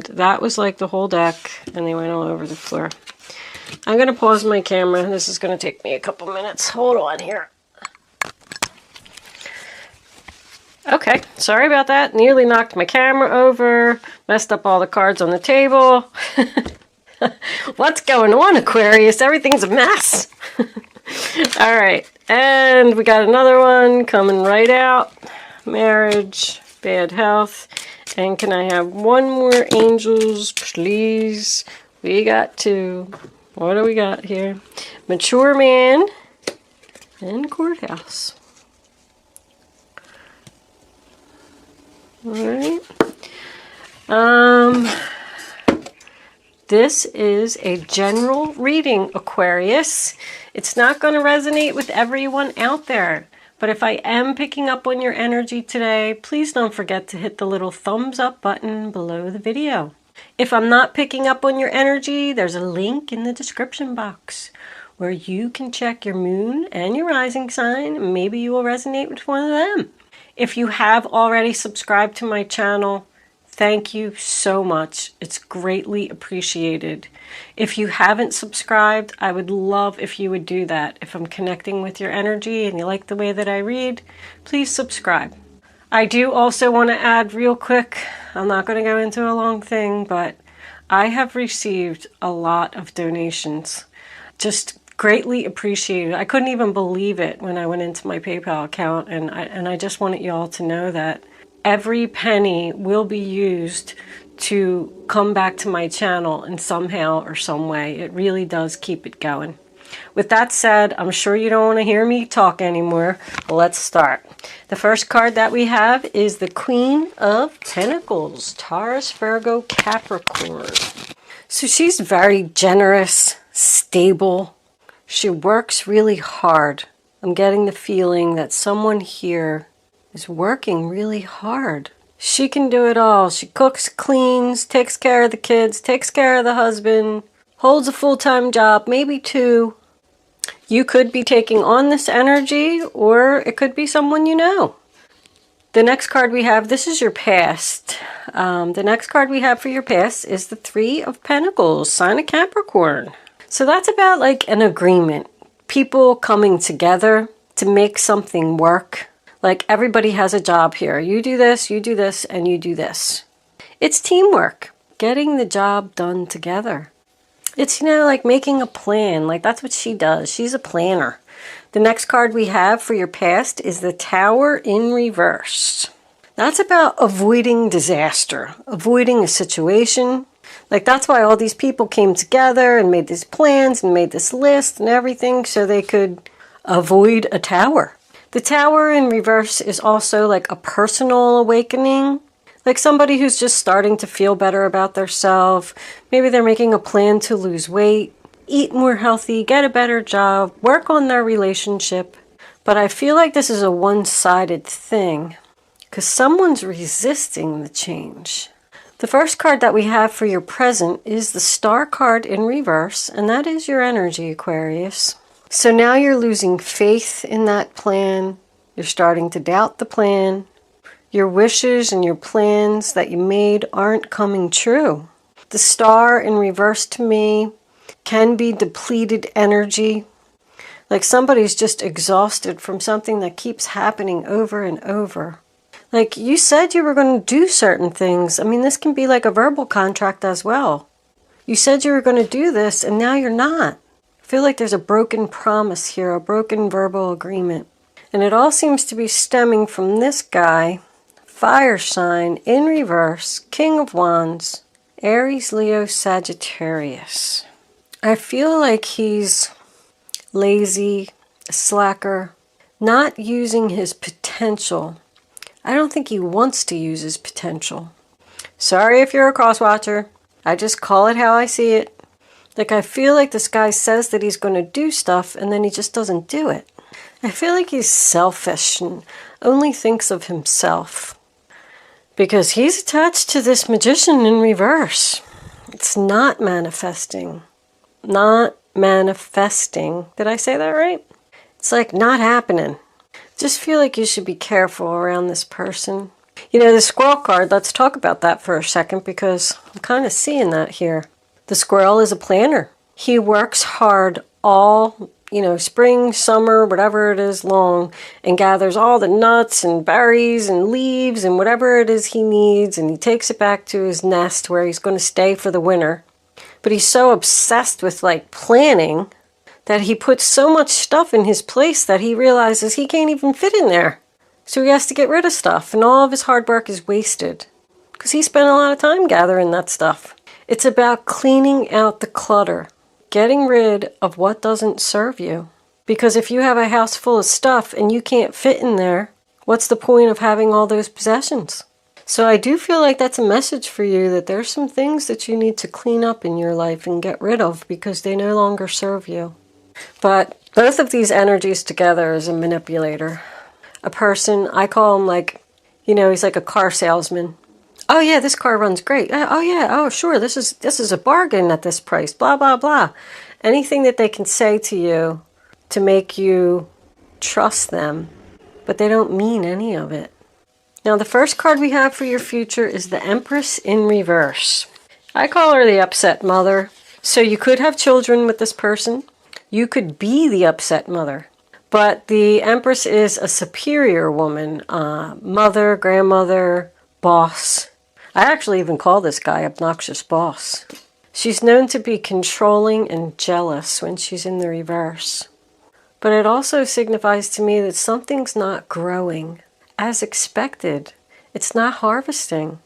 That was like the whole deck, and they went all over the floor. I'm going to pause my camera. This is going to take me a couple minutes. Hold on here. Okay, sorry about that. Nearly knocked my camera over. Messed up all the cards on the table. What's going on, Aquarius? Everything's a mess. All right, and we got another one coming right out. Marriage, bad health. And can I have one more angels, please? We got two. What do we got here? Mature man and courthouse. All right. This is a general reading, Aquarius. It's not going to resonate with everyone out there. But if I am picking up on your energy today, please don't forget to hit the little thumbs up button below the video. If I'm not picking up on your energy, there's a link in the description box where you can check your moon and your rising sign. Maybe you will resonate with one of them. If you have already subscribed to my channel, thank you so much. It's greatly appreciated. If you haven't subscribed, I would love if you would do that. If I'm connecting with your energy and you like the way that I read, please subscribe. I do also want to add real quick, I'm not going to go into a long thing, but I have received a lot of donations. Just greatly appreciated. I couldn't even believe it when I went into my PayPal account, and I just wanted you all to know that every penny will be used to come back to my channel in somehow or some way. It really does keep it going. With that said, I'm sure you don't want to hear me talk anymore. Let's start. The first card that we have is the Queen of Pentacles, Taurus, Virgo, Capricorn. So she's very generous, stable. She works really hard. I'm getting the feeling that someone here is working really hard. She can do it all. She cooks, cleans, takes care of the kids, takes care of the husband, holds a full-time job, maybe two. You could be taking on this energy, or it could be someone you know. The next card we have, this is your past. The next card we have for your past is the Three of Pentacles, sign of Capricorn. So that's about like an agreement. People coming together to make something work. Like everybody has a job here. You do this, and you do this. It's teamwork. Getting the job done together. It's, you know, like making a plan. Like that's what she does. She's a planner. The next card we have for your past is the Tower in reverse. That's about avoiding disaster. Avoiding a situation. Like that's why all these people came together and made these plans and made this list and everything so they could avoid a tower. The Tower in reverse is also like a personal awakening. Like somebody who's just starting to feel better about themselves. Maybe they're making a plan to lose weight, eat more healthy, get a better job, work on their relationship. But I feel like this is a one-sided thing because someone's resisting the change. The first card that we have for your present is the Star card in reverse, and that is your energy, Aquarius. So now you're losing faith in that plan. You're starting to doubt the plan. Your wishes and your plans that you made aren't coming true. The Star in reverse to me can be depleted energy. Like somebody's just exhausted from something that keeps happening over and over. Like you said you were going to do certain things. I mean, this can be like a verbal contract as well. You said you were going to do this and now you're not. I feel like there's a broken promise here, a broken verbal agreement. And it all seems to be stemming from this guy, fire sign in reverse, King of Wands, Aries, Leo, Sagittarius. I feel like he's lazy, a slacker, not using his potential. I don't think he wants to use his potential. Sorry if you're a cross-watcher. I just call it how I see it. Like I feel like this guy says that he's going to do stuff and then he just doesn't do it. I feel like he's selfish and only thinks of himself. Because he's attached to this Magician in reverse. It's not manifesting. Not manifesting. Did I say that right? It's like not happening. Just feel like you should be careful around this person. You know, the squirrel card, let's talk about that for a second because I'm kind of seeing that here. The squirrel is a planner. He works hard all, spring, summer, whatever it is long, and gathers all the nuts and berries and leaves and whatever it is he needs, and he takes it back to his nest where he's going to stay for the winter. But he's so obsessed with planning that he puts so much stuff in his place that he realizes he can't even fit in there. So he has to get rid of stuff, and all of his hard work is wasted because he spent a lot of time gathering that stuff. It's about cleaning out the clutter, getting rid of what doesn't serve you. Because if you have a house full of stuff and you can't fit in there, what's the point of having all those possessions? So I do feel like that's a message for you that there's some things that you need to clean up in your life and get rid of because they no longer serve you. But both of these energies together is a manipulator. A person, I call him he's like a car salesman. Oh yeah, this car runs great. Oh yeah, oh sure, this is a bargain at this price, blah, blah, blah. Anything that they can say to you to make you trust them, but they don't mean any of it. Now the first card we have for your future is the Empress in reverse. I call her the upset mother. So you could have children with this person. You could be the upset mother. But the Empress is a superior woman, mother, grandmother, boss. I actually even call this guy obnoxious boss. She's known to be controlling and jealous when she's in the reverse. But it also signifies to me that something's not growing as expected. It's not harvesting.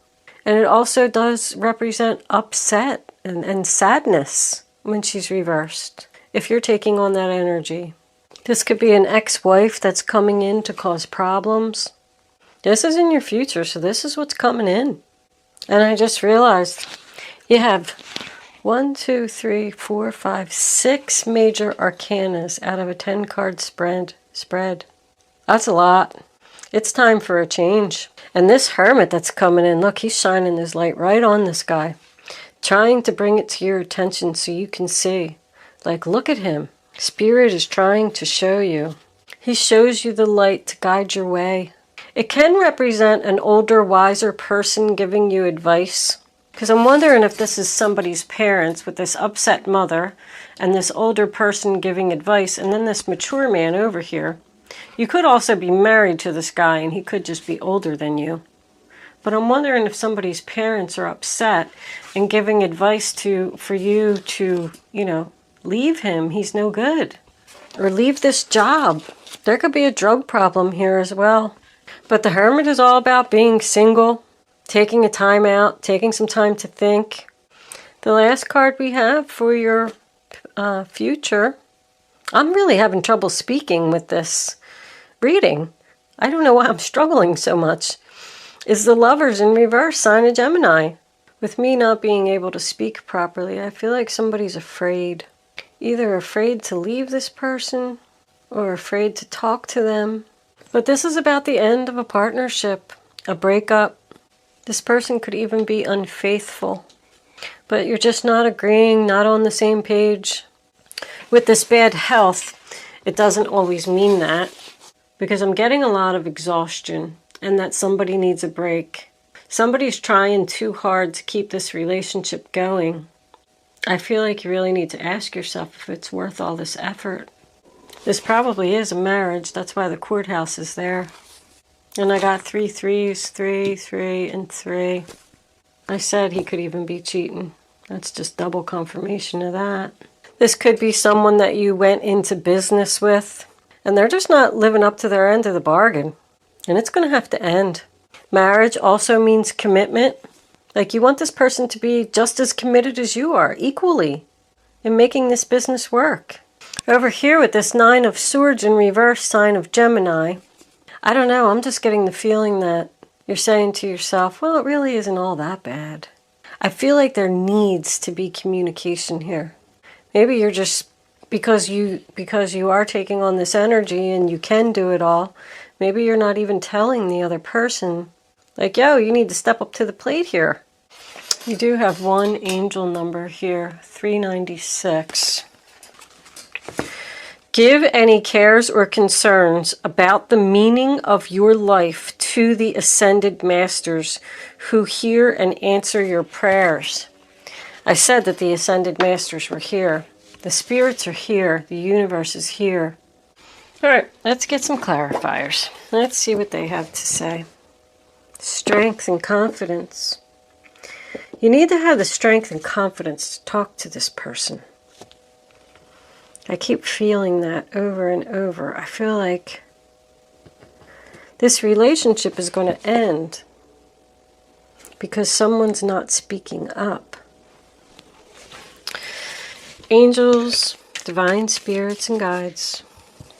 And it also does represent upset and sadness when she's reversed, if you're taking on that energy. This could be an ex-wife that's coming in to cause problems. This is in your future, so this is what's coming in. And I just realized you have 1, 2, 3, 4, 5, 6 major arcanas out of a 10-card spread. That's a lot. It's time for a change. And this hermit that's coming in, look, he's shining his light right on this guy, trying to bring it to your attention so you can see. Look at him. Spirit is trying to show you. He shows you the light to guide your way. It can represent an older, wiser person giving you advice. Because I'm wondering if this is somebody's parents with this upset mother and this older person giving advice and then this mature man over here. You could also be married to this guy and he could just be older than you. But I'm wondering if somebody's parents are upset and giving advice for you to, leave him. He's no good. Or leave this job. There could be a drug problem here as well. But the Hermit is all about being single, taking a time out, taking some time to think. The last card we have for your future, I'm really having trouble speaking with this reading. I don't know why I'm struggling so much. Is the Lovers in reverse, sign of Gemini. With me not being able to speak properly, I feel like somebody's afraid. Either afraid to leave this person or afraid to talk to them. But this is about the end of a partnership, a breakup. This person could even be unfaithful. But you're just not agreeing, not on the same page. With this bad health, it doesn't always mean that. Because I'm getting a lot of exhaustion and that somebody needs a break. Somebody's trying too hard to keep this relationship going. I feel like you really need to ask yourself if it's worth all this effort. This probably is a marriage. That's why the courthouse is there. And I got 3 threes, 3, 3, and 3. I said he could even be cheating. That's just double confirmation of that. This could be someone that you went into business with, and they're just not living up to their end of the bargain. And it's going to have to end. Marriage also means commitment. Like you want this person to be just as committed as you are, equally, in making this business work. Over here with this 9 of Swords in reverse, sign of Gemini, I don't know, I'm just getting the feeling that you're saying to yourself, well, it really isn't all that bad. I feel like there needs to be communication here. Maybe you're just, because you are taking on this energy and you can do it all, maybe you're not even telling the other person, like, yo, you need to step up to the plate here. You do have one angel number here, 396. Give any cares or concerns about the meaning of your life to the Ascended Masters who hear and answer your prayers. I said that the Ascended Masters were here. The spirits are here. The universe is here. All right, let's get some clarifiers. Let's see what they have to say. Strength and confidence. You need to have the strength and confidence to talk to this person. I keep feeling that over and over. I feel like this relationship is going to end because someone's not speaking up. Angels, divine spirits, and guides.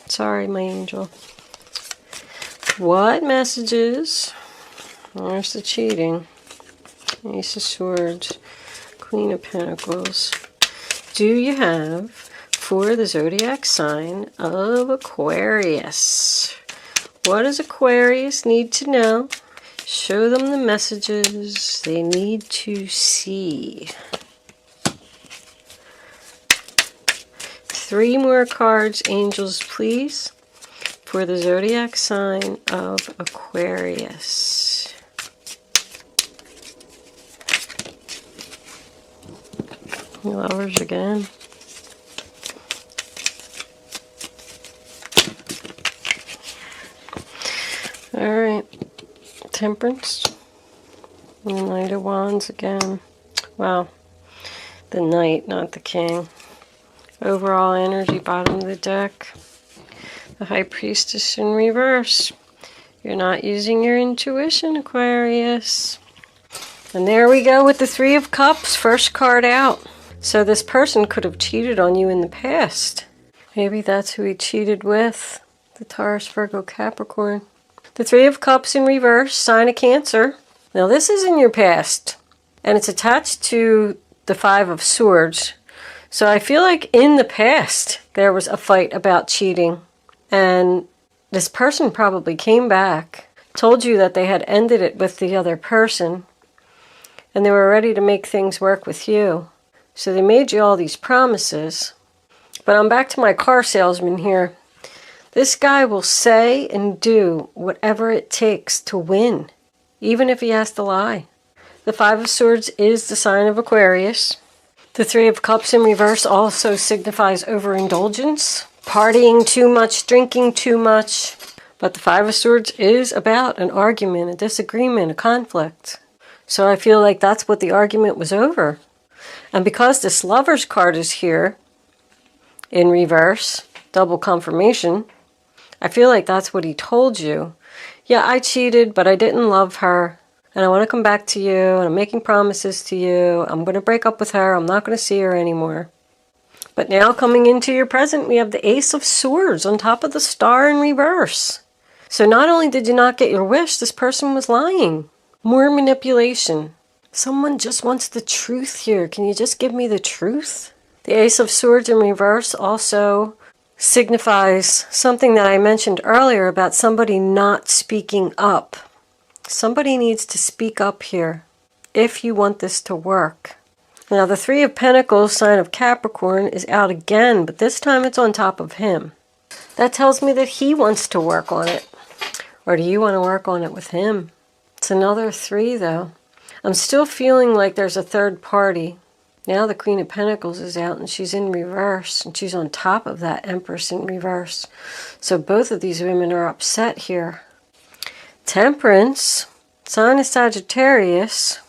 Sorry, my angel. What messages? There's the cheating. Ace of Swords, Queen of Pentacles. Do you have for the zodiac sign of Aquarius? What does Aquarius need to know? Show them the messages they need to see. 3 more cards, angels, please, for the zodiac sign of Aquarius. Lovers again. All right, Temperance, the Knight of Wands again. Wow, the Knight, not the King. Overall energy, bottom of the deck. The High Priestess in reverse. You're not using your intuition, Aquarius. And there we go with the 3 of Cups, first card out. So this person could have cheated on you in the past. Maybe that's who he cheated with, the Taurus, Virgo, Capricorn. The 3 of Cups in reverse, sign of Cancer. Now this is in your past, and it's attached to the 5 of Swords. So I feel like in the past there was a fight about cheating, and this person probably came back, told you that they had ended it with the other person, and they were ready to make things work with you. So they made you all these promises. But I'm back to my car salesman here. This guy will say and do whatever it takes to win, even if he has to lie. The 5 of Swords is the sign of Aquarius. The 3 of Cups in reverse also signifies overindulgence, partying too much, drinking too much. But the 5 of Swords is about an argument, a disagreement, a conflict. So I feel like that's what the argument was over. And because this Lover's card is here in reverse, double confirmation, I feel like that's what he told you. Yeah, I cheated, but I didn't love her. And I want to come back to you, and I'm making promises to you. I'm going to break up with her. I'm not going to see her anymore. But now coming into your present, we have the Ace of Swords on top of the Star in reverse. So not only did you not get your wish, this person was lying. More manipulation. Someone just wants the truth here. Can you just give me the truth? The Ace of Swords in reverse also signifies something that I mentioned earlier about somebody not speaking up. Somebody needs to speak up here if you want this to work. Now the 3 of Pentacles, sign of Capricorn, is out again, but this time it's on top of him. That tells me that he wants to work on it. Or do you want to work on it with him? It's another 3 though. I'm still feeling like there's a third party. Now the Queen of Pentacles is out and she's in reverse, and she's on top of that Empress in reverse. So both of these women are upset here. Temperance, sign of Sagittarius,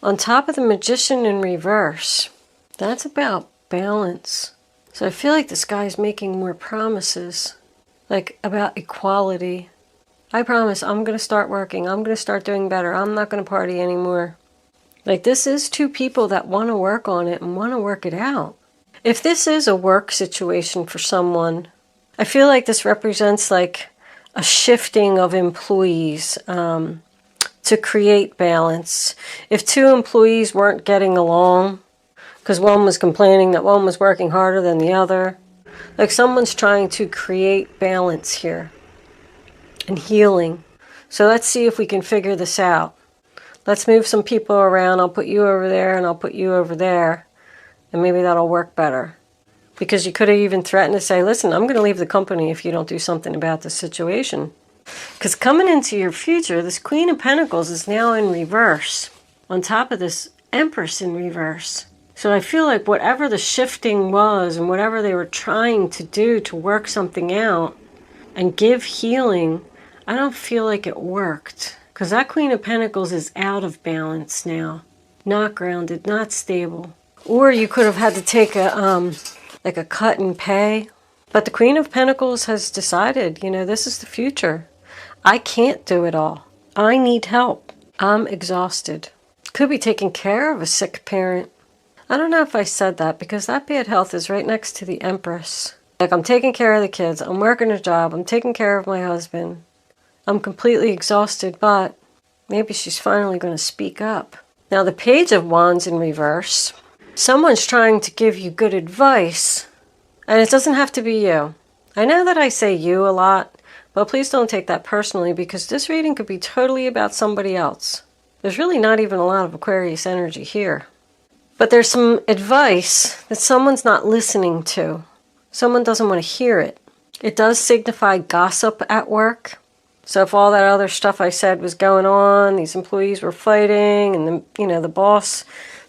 on top of the Magician in reverse. That's about balance. So I feel like this guy's making more promises, like about equality. I promise I'm going to start working. I'm going to start doing better. I'm not going to party anymore. Like this is 2 people that want to work on it and want to work it out. If this is a work situation for someone, I feel like this represents like a shifting of employees to create balance. If 2 employees weren't getting along because one was complaining that one was working harder than the other, like someone's trying to create balance here and healing. So let's see if we can figure this out. Let's move some people around. I'll put you over there and I'll put you over there, and maybe that'll work better. Because you could have even threatened to say, listen, I'm going to leave the company if you don't do something about the situation. Because coming into your future, this Queen of Pentacles is now in reverse, on top of this Empress in reverse. So I feel like whatever the shifting was and whatever they were trying to do to work something out and give healing, I don't feel like it worked. Because that Queen of Pentacles is out of balance now. Not grounded, not stable. Or you could have had to take a like a cut in pay. But the Queen of Pentacles has decided, this is the future. I can't do it all. I need help. I'm exhausted. Could be taking care of a sick parent. I don't know if I said that because that bad health is right next to the Empress. Like, I'm taking care of the kids. I'm working a job. I'm taking care of my husband. I'm completely exhausted, but maybe she's finally going to speak up. Now, the Page of Wands in reverse. Someone's trying to give you good advice, and it doesn't have to be you. I know that I say you a lot, but please don't take that personally because this reading could be totally about somebody else. There's really not even a lot of Aquarius energy here. But there's some advice that someone's not listening to. Someone doesn't want to hear it. It does signify gossip at work. So if all that other stuff I said was going on, these employees were fighting, and the boss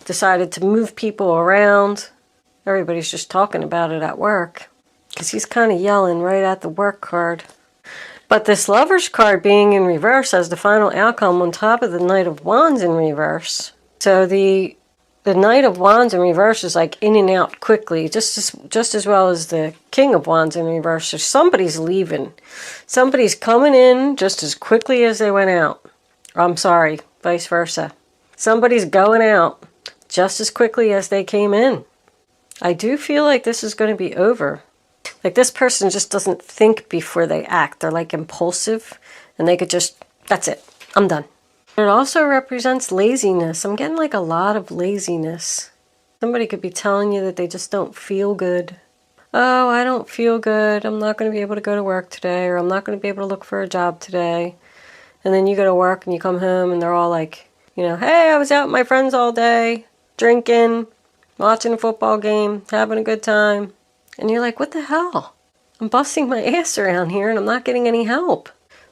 decided to move people around, everybody's just talking about it at work. Because he's kind of yelling right at the work card. But this Lover's card being in reverse as the final outcome on top of the Knight of Wands in reverse. So the Knight of Wands in reverse is like in and out quickly, just as well as the King of Wands in reverse. So somebody's leaving. Somebody's coming in just as quickly as they went out. I'm sorry, vice versa. Somebody's going out just as quickly as they came in. I do feel like this is going to be over. Like, this person just doesn't think before they act. They're like impulsive, and they could just, that's it, I'm done. It also represents laziness. I'm getting like a lot of laziness. Somebody could be telling you that they just don't feel good. Oh, I don't feel good. I'm not going to be able to go to work today, or I'm not going to be able to look for a job today. And then you go to work and you come home and they're all like, hey, I was out with my friends all day, drinking, watching a football game, having a good time. And you're like, what the hell? I'm busting my ass around here and I'm not getting any help.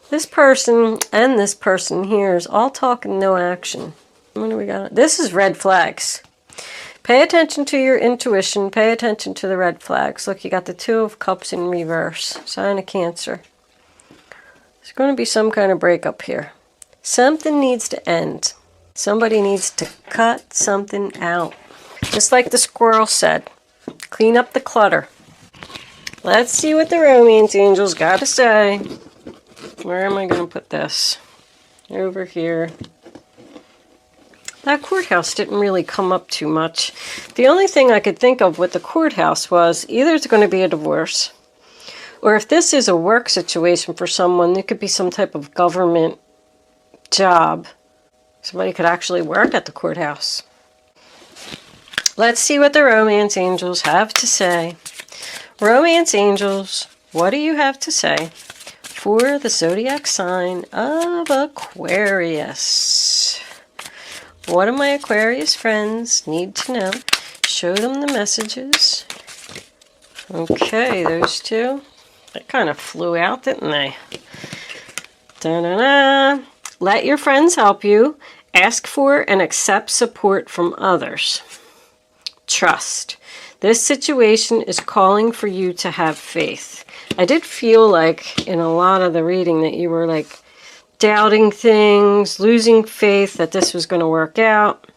This person and this person here is all talk and no action. What do we got? This is red flags. Pay attention to your intuition. Pay attention to the red flags. Look, you got the Two of Cups in reverse. Sign of Cancer. There's going to be some kind of breakup here. Something needs to end. Somebody needs to cut something out. Just like the squirrel said. Clean up the clutter. Let's see what the romance angels got to say. Where am I going to put this? Over here. That courthouse didn't really come up too much. The only thing I could think of with the courthouse was either it's going to be a divorce, or if this is a work situation for someone, it could be some type of government job. Somebody could actually work at the courthouse. Let's see what the romance angels have to say. Romance angels, what do you have to say for the zodiac sign of Aquarius? What do my Aquarius friends need to know? Show them the messages. Okay, those two. They kind of flew out, didn't they? Da-da-da. Let your friends help you. Ask for and accept support from others. Trust. This situation is calling for you to have faith. I did feel like in a lot of the reading that you were like doubting things, losing faith that this was going to work out.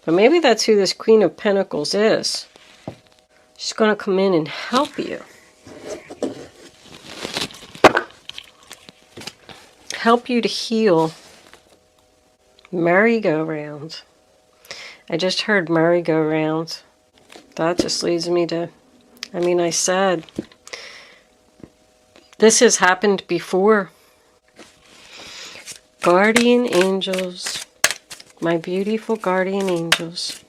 But maybe that's who this Queen of Pentacles is. She's going to come in and help you. Help you to heal. Merry-go-round. I just heard merry-go-round. That just leads me to, I said, this has happened before. Guardian angels, my beautiful guardian angels,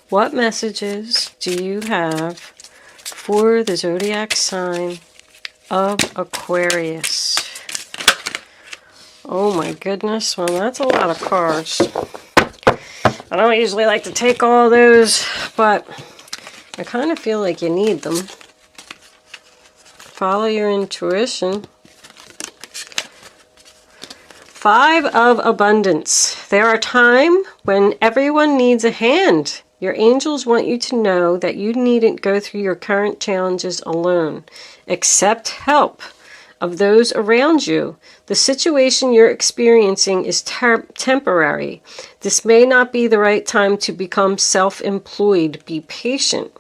what messages do you have for the zodiac sign of Aquarius? Oh my goodness, well that's a lot of cards. I don't usually like to take all those, but I kind of feel like you need them. Follow your intuition. 5 of Abundance. There are times when everyone needs a hand. Your angels want you to know that you needn't go through your current challenges alone. Accept help of those around you. The situation you're experiencing is temporary. This may not be the right time to become self-employed. Be patient.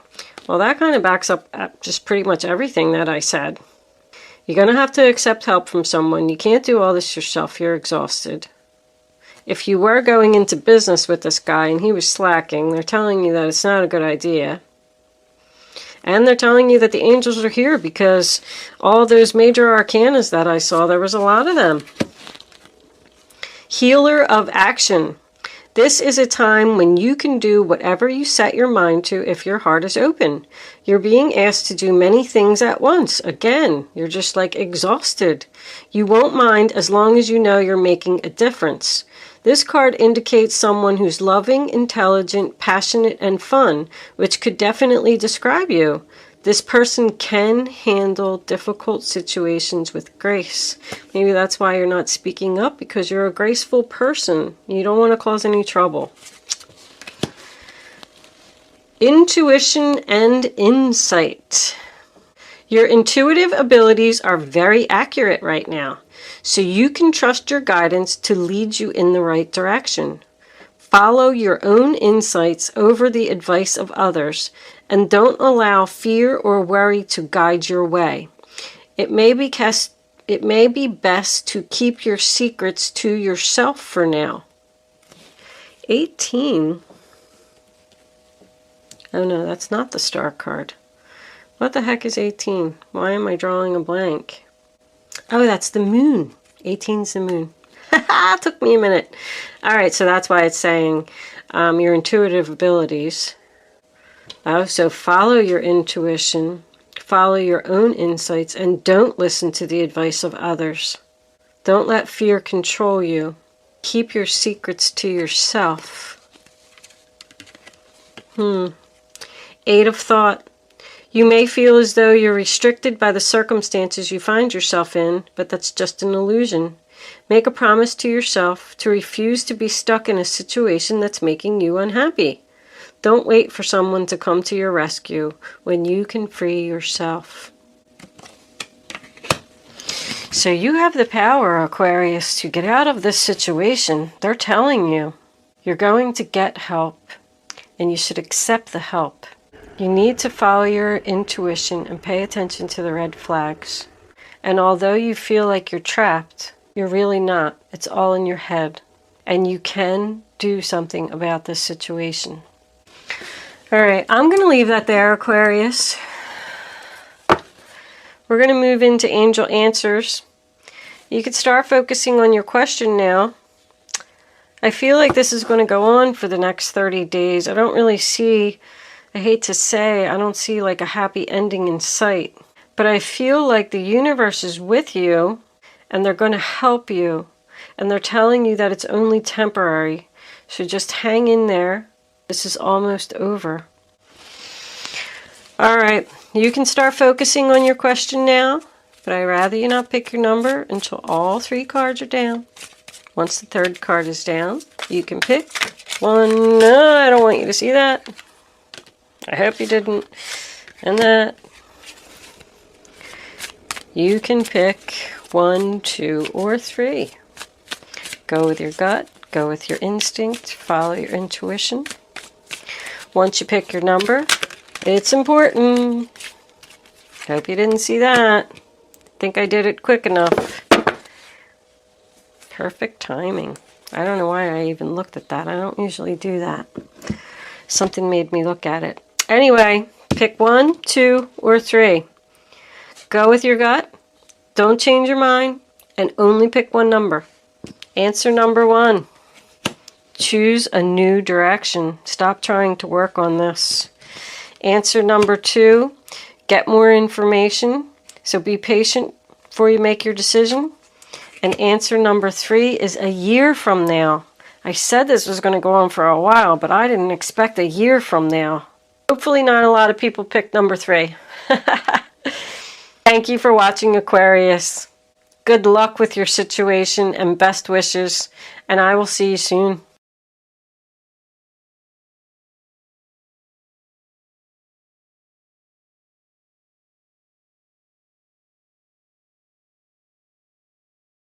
Well, that kind of backs up just pretty much everything that I said. You're going to have to accept help from someone. You can't do all this yourself. You're exhausted. If you were going into business with this guy and he was slacking, they're telling you that it's not a good idea. And they're telling you that the angels are here because all those major arcanas that I saw, there was a lot of them. Healer of action. This is a time when you can do whatever you set your mind to if your heart is open. You're being asked to do many things at once. Again, you're just like exhausted. You won't mind as long as you know you're making a difference. This card indicates someone who's loving, intelligent, passionate, and fun, which could definitely describe you. This person can handle difficult situations with grace. Maybe that's why you're not speaking up, because you're a graceful person. You don't want to cause any trouble. Intuition and insight. Your intuitive abilities are very accurate right now, so you can trust your guidance to lead you in the right direction. Follow your own insights over the advice of others, and don't allow fear or worry to guide your way. It may be best to keep your secrets to yourself for now. 18. Oh no, that's not the star card. What the heck is 18? Why am I drawing a blank? Oh, that's the moon. 18's the moon. It took me a minute. All right, so that's why it's saying your intuitive abilities. Oh, so follow your intuition, follow your own insights, and don't listen to the advice of others. Don't let fear control you. Keep your secrets to yourself. 8 of Thought. You may feel as though you're restricted by the circumstances you find yourself in, but that's just an illusion. Make a promise to yourself to refuse to be stuck in a situation that's making you unhappy. Don't wait for someone to come to your rescue when you can free yourself. So you have the power, Aquarius, to get out of this situation. They're telling you you're going to get help, and you should accept the help. You need to follow your intuition and pay attention to the red flags. And although you feel like you're trapped, you're really not. It's all in your head. And you can do something about this situation. All right, I'm going to leave that there, Aquarius. We're going to move into angel answers. You could start focusing on your question now. I feel like this is going to go on for the next 30 days. I don't really see, I hate to say, I don't see like a happy ending in sight. But I feel like the universe is with you, and they're going to help you. And they're telling you that it's only temporary. So just hang in there. This is almost over. All right, you can start focusing on your question now, but I'd rather you not pick your number until all 3 cards are down. Once the 3rd card is down, you can pick one. No, I don't want you to see that. I hope you didn't. And that. You can pick 1, 2, or 3. Go with your gut. Go with your instinct. Follow your intuition. Once you pick your number, it's important. Hope you didn't see that. Think I did it quick enough. Perfect timing. I don't know why I even looked at that. I don't usually do that. Something made me look at it. Anyway, pick 1, 2, or 3. Go with your gut. Don't change your mind. And only pick one number. Answer number 1. Choose a new direction. Stop trying to work on this. Answer number 2. Get more information. So be patient before you make your decision. And answer number 3 is a year from now. I said this was going to go on for a while, but I didn't expect a year from now. Hopefully not a lot of people picked number 3. Thank you for watching, Aquarius. Good luck with your situation and best wishes, and I will see you soon.